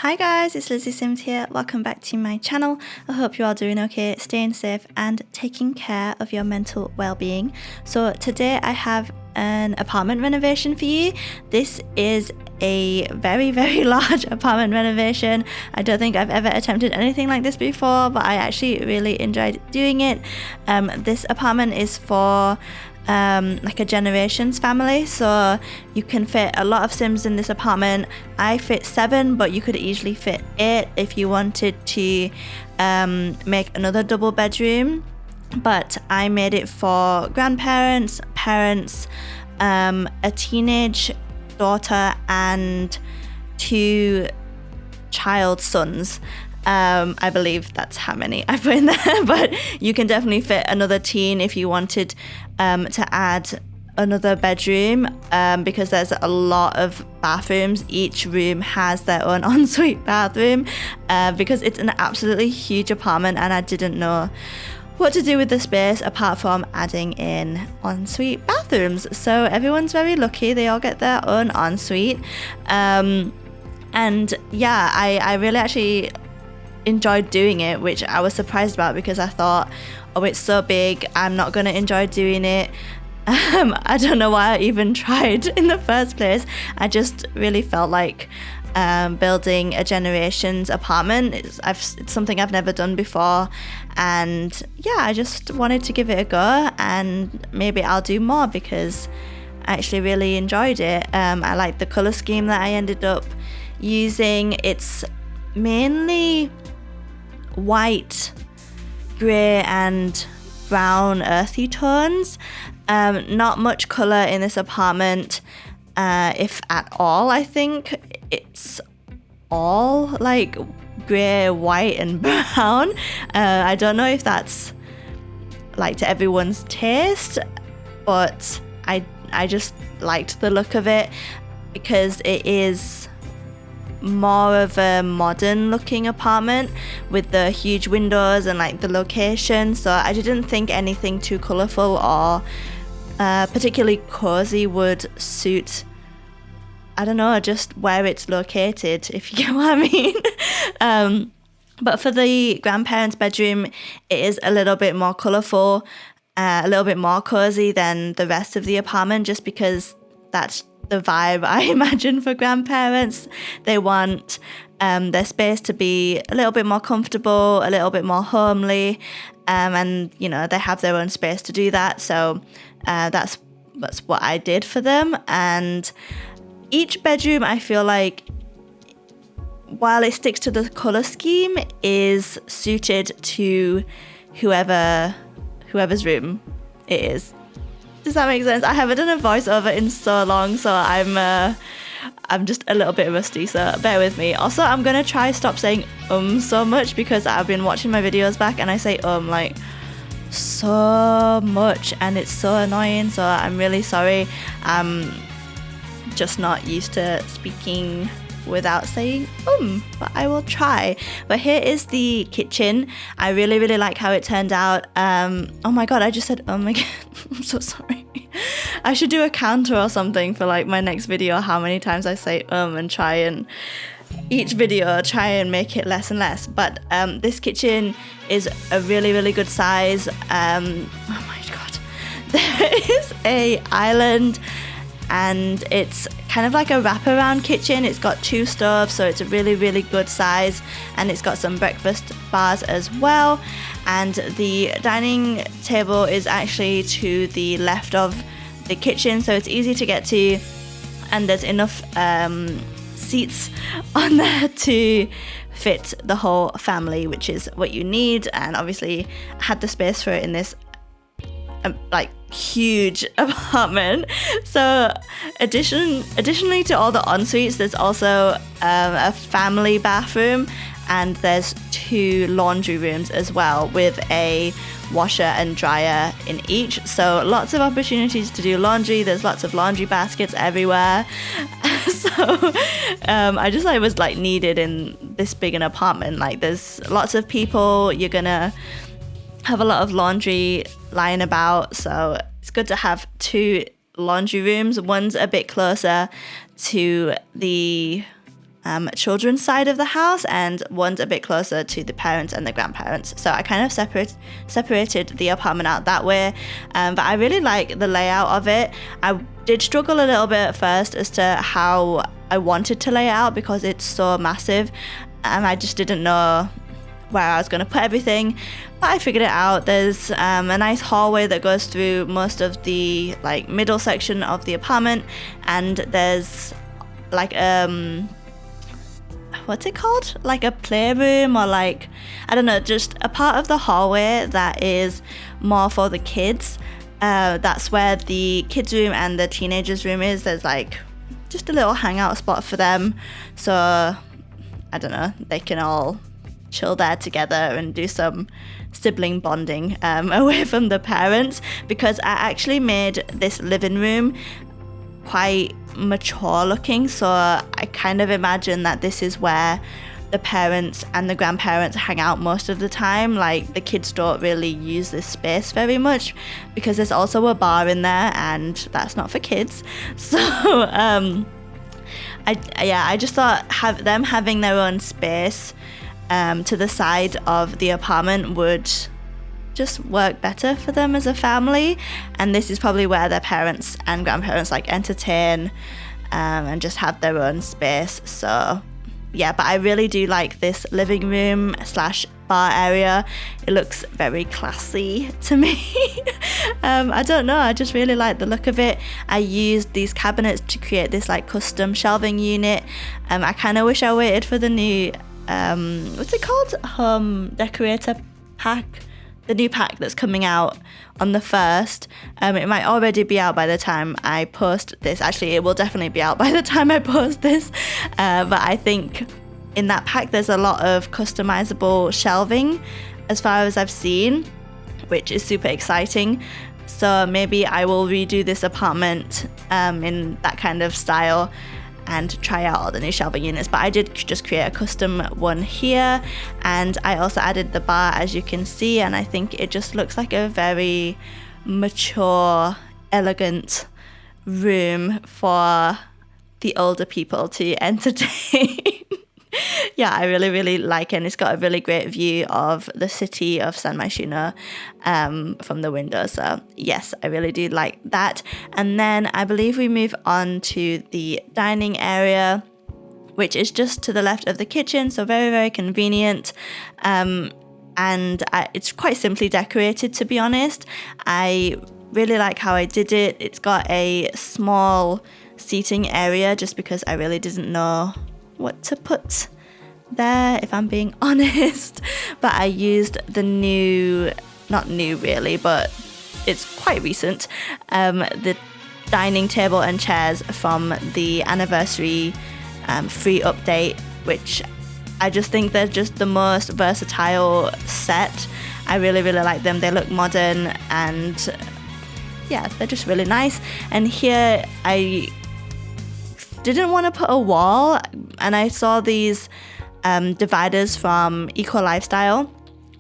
Hi guys, it's lizzisimss here. Welcome back to my channel. I hope you're all doing okay, staying safe and taking care of your mental well-being. So today I have an apartment renovation for you. This is a very large apartment renovation. I don't think I've ever attempted anything like this before, but I actually really enjoyed doing it. This apartment is for like a generations family, so you can fit a lot of Sims in this apartment. I fit 7, but you could easily fit 8 if you wanted to make another double bedroom. But I made it for grandparents, parents, a teenage daughter and 2 child sons. I believe that's how many I put in there, but you can definitely fit another teen if you wanted to add another bedroom, because there's a lot of bathrooms. Each room has their own ensuite bathroom, because it's an absolutely huge apartment and I didn't know what to do with the space apart from adding in ensuite bathrooms. So everyone's very lucky, they all get their own ensuite. And yeah, I really actually enjoyed doing it, which I was surprised about because I thought, oh, it's so big, I'm not gonna enjoy doing it. I don't know why I even tried in the first place. I just really felt like building a generations apartment. It's something I've never done before, and yeah, I just wanted to give it a go, and maybe I'll do more because I actually really enjoyed it. I like the color scheme that I ended up using. It's mainly white, grey and brown earthy tones. Not much colour in this apartment, if at all. I think it's all like grey, white and brown. I don't know if that's like to everyone's taste, but I just liked the look of it because it is more of a modern looking apartment with the huge windows and like the location. So I didn't think anything too colourful or particularly cozy would suit, I don't know, just where it's located, if you get what I mean. But for the grandparents' bedroom, it is a little bit more colourful, a little bit more cozy than the rest of the apartment, just because that's the vibe I imagine for grandparents. They want their space to be a little bit more comfortable, a little bit more homely, and you know, they have their own space to do that. So that's what I did for them. And each bedroom, I feel like, while it sticks to the color scheme, is suited to whoever's room it is. Does that make sense? I haven't done a voiceover in so long, so I'm just a little bit rusty, so bear with me. Also, I'm gonna try stop saying so much because I've been watching my videos back and I say like so much and it's so annoying, so I'm really sorry. I'm just not used to speaking without saying but I will try. But here is the kitchen. I really like how it turned out. Oh my god, I just said again. I'm so sorry. I should do a counter or something for like my next video, how many times I say and try and each video try and make it less and less. But this kitchen is a really good size. Oh my god, there is a island and it's kind of like a wraparound kitchen. It's got 2 stoves, so it's a really good size, and it's got some breakfast bars as well. And the dining table is actually to the left of the kitchen, so it's easy to get to, and there's enough seats on there to fit the whole family, which is what you need. And obviously I had the space for it in this like huge apartment. So additionally to all the en-suites, there's also a family bathroom, and there's 2 laundry rooms as well with a washer and dryer in each, so lots of opportunities to do laundry. There's lots of laundry baskets everywhere. So I just like was like needed in this big an apartment. Like there's lots of people, you're gonna have a lot of laundry lying about, so it's good to have 2 laundry rooms. One's a bit closer to the children's side of the house, and one's a bit closer to the parents and the grandparents. So I kind of separated the apartment out that way, but I really like the layout of it. I did struggle a little bit at first as to how I wanted to lay it out because it's so massive, and I just didn't know where I was going to put everything, but I figured it out. There's a nice hallway that goes through most of the like middle section of the apartment, and there's like what's it called, like a playroom, or like, I don't know, just a part of the hallway that is more for the kids. That's where the kids room and the teenagers room is. There's like just a little hangout spot for them, so I don't know, they can all chill there together and do some sibling bonding away from the parents, because I actually made this living room quite mature looking, so I kind of imagine that this is where the parents and the grandparents hang out most of the time. Like, the kids don't really use this space very much because there's also a bar in there, and that's not for kids. So I just thought them having their own space to the side of the apartment would just work better for them as a family, and this is probably where their parents and grandparents like entertain and just have their own space. So yeah, but I really do like this living room / bar area. It looks very classy to me. I don't know, I just really like the look of it. I used these cabinets to create this like custom shelving unit. I kind of wish I waited for the new what's it called, home decorator pack, the new pack that's coming out on the 1st. It might already be out by the time I post this. Actually, it will definitely be out by the time I post this, but I think in that pack there's a lot of customizable shelving as far as I've seen, which is super exciting. So maybe I will redo this apartment in that kind of style and try out all the new shelving units. But I did just create a custom one here, and I also added the bar, as you can see, and I think it just looks like a very mature, elegant room for the older people to entertain. Yeah, I really, really like it, and it's got a really great view of the city of San Myshuno from the window. So yes, I really do like that. And then I believe we move on to the dining area, which is just to the left of the kitchen, so very, very convenient. It's quite simply decorated, to be honest. I really like how I did it. It's got a small seating area just because I really didn't know what to put there, if I'm being honest. But I used the not new really, but it's quite recent, the dining table and chairs from the anniversary free update, which I just think they're just the most versatile set. I really, really like them. They look modern, and yeah, they're just really nice. And here I didn't want to put a wall, and I saw these dividers from Eco Lifestyle,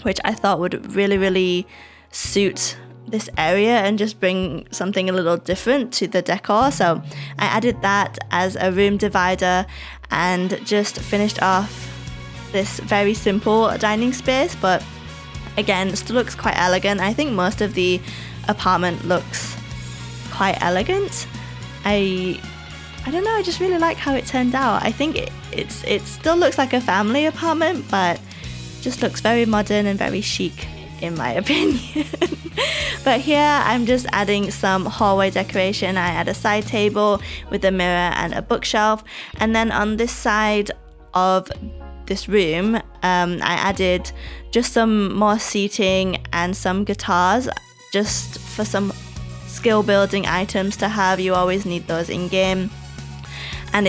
which I thought would really, really suit this area and just bring something a little different to the decor. So I added that as a room divider and just finished off this very simple dining space, but again, still looks quite elegant. I think most of the apartment looks quite elegant. I don't know, I just really like how it turned out. I think it still looks like a family apartment, but just looks very modern and very chic in my opinion. But here I'm just adding some hallway decoration. I add a side table with a mirror and a bookshelf, and then on this side of this room I added just some more seating and some guitars, just for some skill building items to have. You always need those in game. And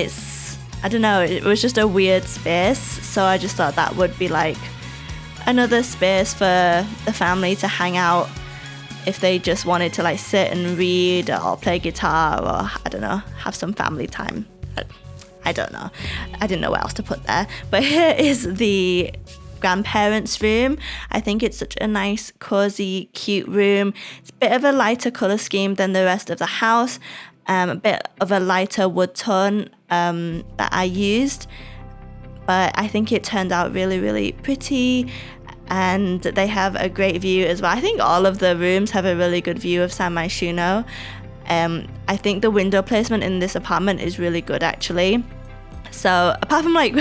I don't know, it was just a weird space, so I just thought that would be like another space for the family to hang out if they just wanted to like sit and read or play guitar, or I don't know, have some family time. I don't know, I didn't know what else to put there. But here is the grandparents' room. I think it's such a nice, cozy, cute room. It's a bit of a lighter colour scheme than the rest of the house. A bit of a lighter wood tone that I used. but I think it turned out really, really pretty, and they have a great view as well. I think all of the rooms have a really good view of San Myshuno. I think the window placement in this apartment is really good actually. So apart from like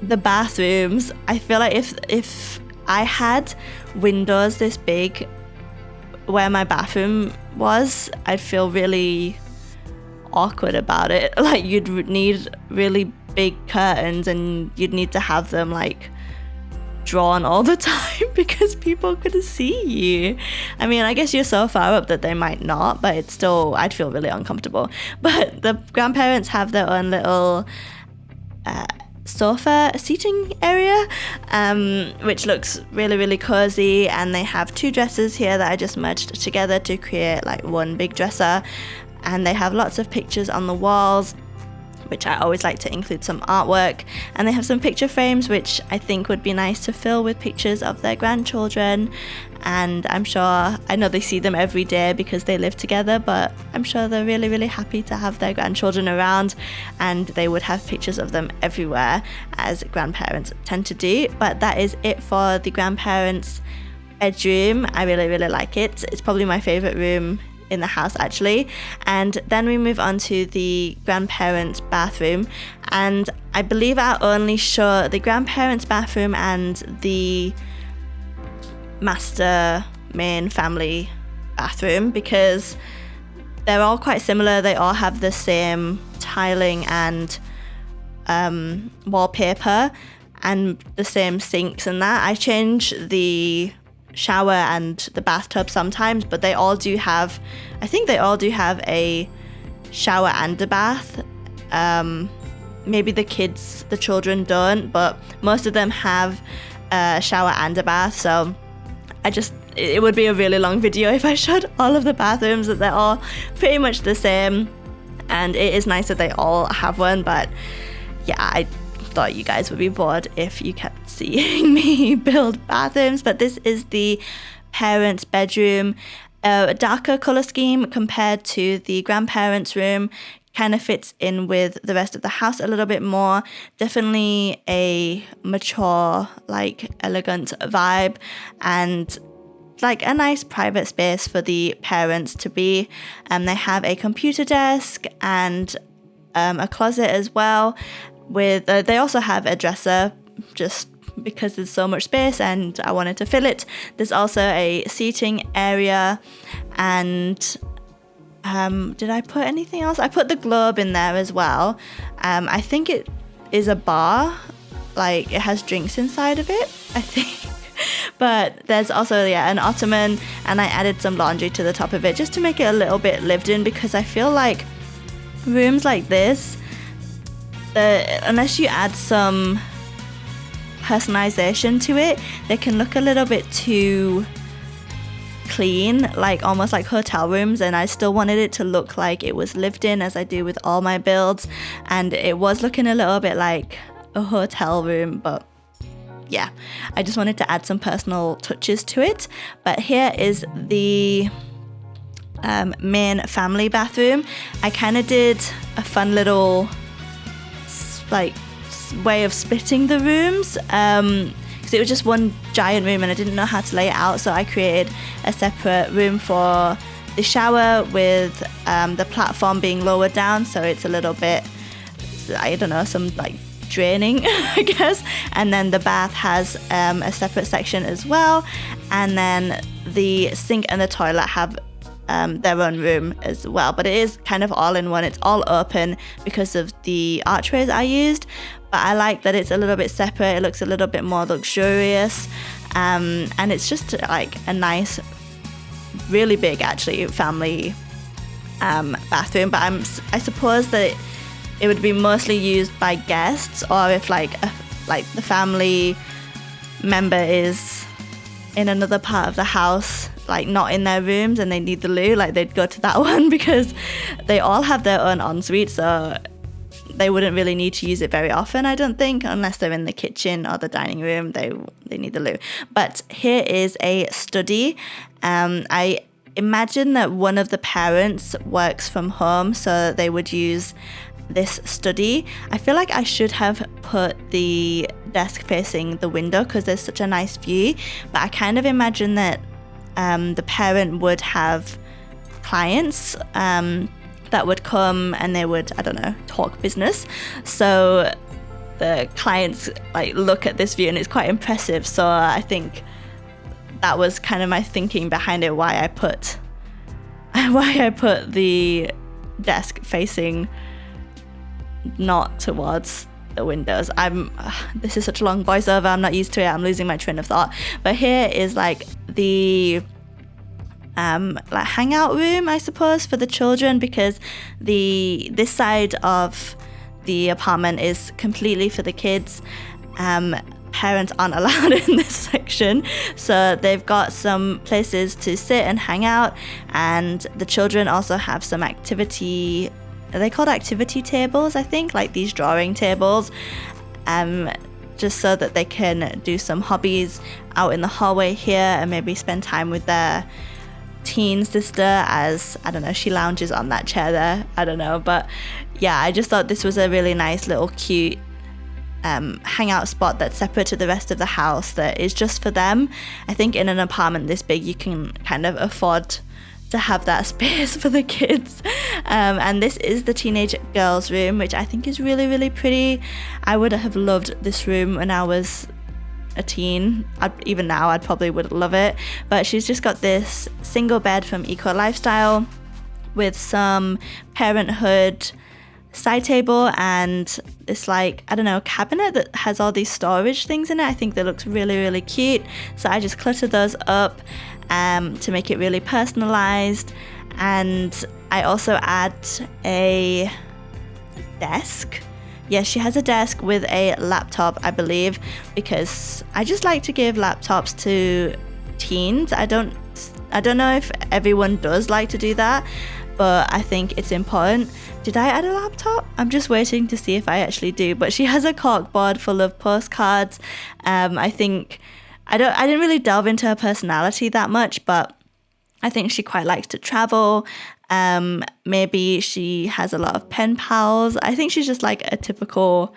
the bathrooms, I feel like if I had windows this big where my bathroom was, I'd feel really awkward about it. Like you'd need really big curtains and you'd need to have them like drawn all the time because people could see you. I mean, I guess you're so far up that they might not, but it's still, I'd feel really uncomfortable. But the grandparents have their own little sofa seating area, which looks really, really cozy, and they have two dressers here that I just merged together to create like one big dresser, and they have lots of pictures on the walls, which I always like to include some artwork, and they have some picture frames which I think would be nice to fill with pictures of their grandchildren. And I'm sure, I know they see them every day because they live together, but I'm sure they're really, really happy to have their grandchildren around, and they would have pictures of them everywhere as grandparents tend to do. But that is it for the grandparents' bedroom. I really, really like it. It's probably my favorite room in the house actually. And then we move on to the grandparents' bathroom, and I believe I'll only show the grandparents' bathroom and the master main family bathroom because they're all quite similar. They all have the same tiling and wallpaper and the same sinks and that. I change the shower and the bathtub sometimes, but they all do have, I think they all do have a shower and a bath. Maybe the children don't, but most of them have a shower and a bath. So it would be a really long video if I showed all of the bathrooms, that they're all pretty much the same, and it is nice that they all have one. But yeah, I thought you guys would be bored if you kept seeing me build bathrooms. But this is the parents' bedroom, a darker color scheme compared to the grandparents' room. Kind of fits in with the rest of the house a little bit more. Definitely a mature, like elegant vibe, and like a nice private space for the parents to be. They have a computer desk and a closet as well. With they also have a dresser, just because there's so much space and I wanted to fill it. There's also a seating area, and did I put anything else? I put the globe in there as well. I think it is a bar, like it has drinks inside of it, I think. But there's also an ottoman, and I added some laundry to the top of it just to make it a little bit lived in, because I feel like rooms like this, unless you add some personalization to it, they can look a little bit too clean, like almost like hotel rooms, and I still wanted it to look like it was lived in, as I do with all my builds, and it was looking a little bit like a hotel room. But yeah, I just wanted to add some personal touches to it. But here is the main family bathroom. I kind of did a fun little like way of splitting the rooms, because it was just one giant room and I didn't know how to lay it out, so I created a separate room for the shower with the platform being lowered down, so it's a little bit, I don't know, some like draining I guess. And then the bath has a separate section as well, and then the sink and the toilet have their own room as well, but it is kind of all in one. It's all open because of the archways I used, but I like that it's a little bit separate. It looks a little bit more luxurious, and it's just like a nice, really big actually family bathroom. But I suppose that it would be mostly used by guests, or if like the family member is in another part of the house, like not in their rooms, and they need the loo, like they'd go to that one, because they all have their own ensuite, so they wouldn't really need to use it very often, I don't think, unless they're in the kitchen or the dining room. They need the loo. But here is a study. I imagine that one of the parents works from home, so they would use this study. I feel like I should have put the desk facing the window because there's such a nice view, but I kind of imagine that the parent would have clients that would come and they would, I don't know, talk business. So the clients like look at this view and it's quite impressive. So I think that was kind of my thinking behind it, why I put the desk facing not towards the windows. This is such a long voiceover, I'm not used to it, I'm losing my train of thought. But here is like the like hangout room, I suppose, for the children, because this side of the apartment is completely for the kids. Parents aren't allowed in this section, so they've got some places to sit and hang out, and the children also have some activity, are they called activity tables, I think, like these drawing tables, just so that they can do some hobbies out in the hallway here and maybe spend time with their teen sister as, I don't know, she lounges on that chair there, I don't know. But yeah, I just thought this was a really nice little cute hangout spot that's separate to the rest of the house, that is just for them. I think in an apartment this big you can kind of afford to have that space for the kids. And this is the teenage girls room, which I think is really, really pretty. I would have loved this room when I was a teen. Even now I'd probably would love it. But she's just got this single bed from Eco Lifestyle with some Parenthood side table and this, like, I don't know, cabinet that has all these storage things in it. I think that looks really, really cute. So I just cluttered those up to make it really personalized. And I also add a desk. Yes, she has a desk with a laptop, I believe, because I just like to give laptops to teens. I don't know if everyone does like to do that, but I think it's important. Did I add a laptop? I'm just waiting to see if I actually do. But she has a corkboard full of postcards. I think I didn't really delve into her personality that much, but I think she quite likes to travel. Maybe she has a lot of pen pals. I think she's just like a typical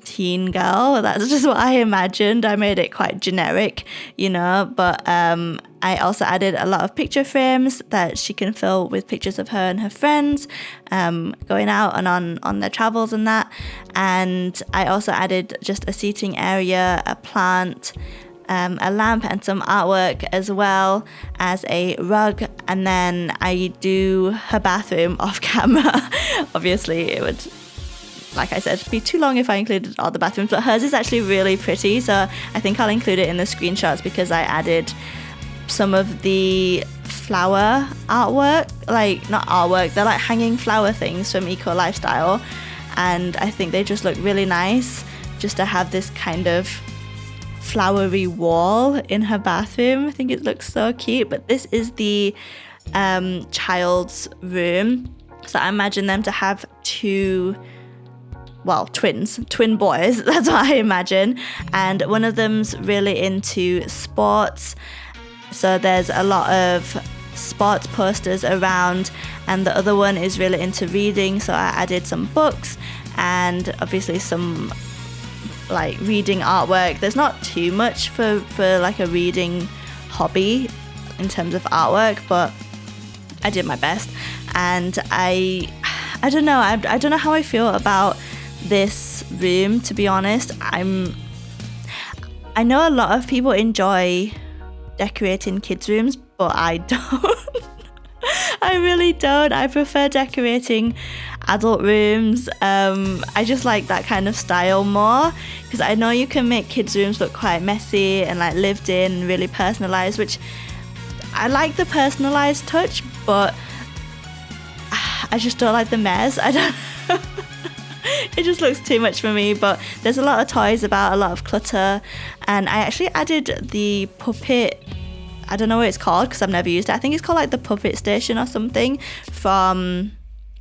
teen girl. That's just what I imagined. I made it quite generic, you know, but I also added a lot of picture frames that she can fill with pictures of her and her friends going out and on their travels and that. And I also added just a seating area, a plant, a lamp and some artwork, as well as a rug. And then I do her bathroom off camera. Obviously it would, like I said, be too long if I included all the bathrooms, but hers is actually really pretty, so I think I'll include it in the screenshots because I added some of the flower artwork, like not artwork, they're like hanging flower things from Eco Lifestyle, and I think they just look really nice just to have this kind of flowery wall in her bathroom. I think it looks so cute. But this is the child's room, so I imagine them to have twin boys, that's what I imagine, and one of them's really into sports, so there's a lot of sports posters around, and the other one is really into reading, so I added some books and obviously some like reading artwork. There's not too much for like a reading hobby in terms of artwork, but I did my best. And I don't know, I don't know how I feel about this room, to be honest. I know a lot of people enjoy decorating kids' rooms, but I don't. I really don't. I prefer decorating adult rooms. I just like that kind of style more, because I know you can make kids' rooms look quite messy and like lived in and really personalized, which I like the personalized touch, but I just don't like the mess. I don't it just looks too much for me. But there's a lot of toys about, a lot of clutter, and I actually added the puppet, I don't know what it's called because I've never used it. I think it's called like the puppet station or something from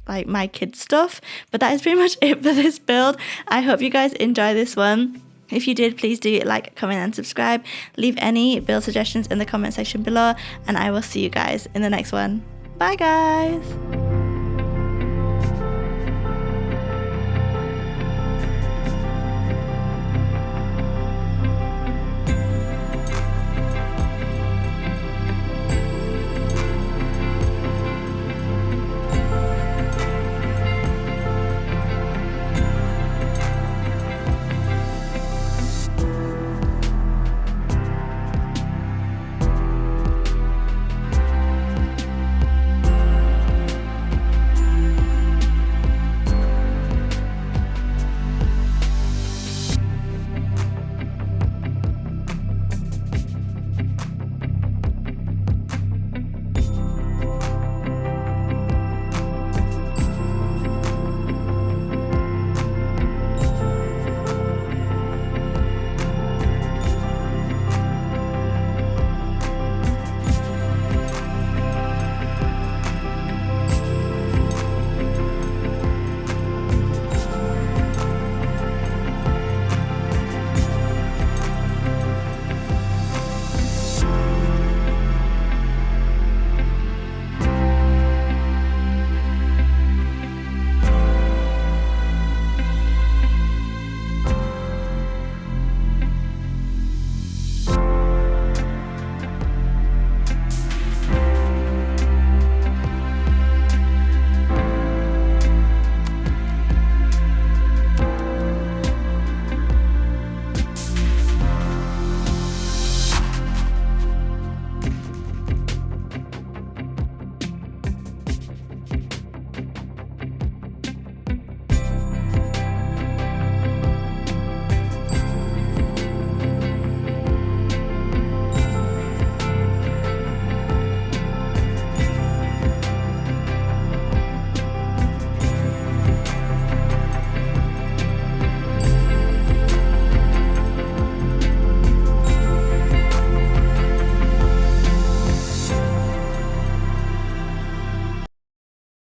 like my kids stuff. But that is pretty much it for this build. I hope you guys enjoy this one. If you did, please do like, comment and subscribe. Leave any build suggestions in the comment section below, and I will see you guys in the next one. Bye guys.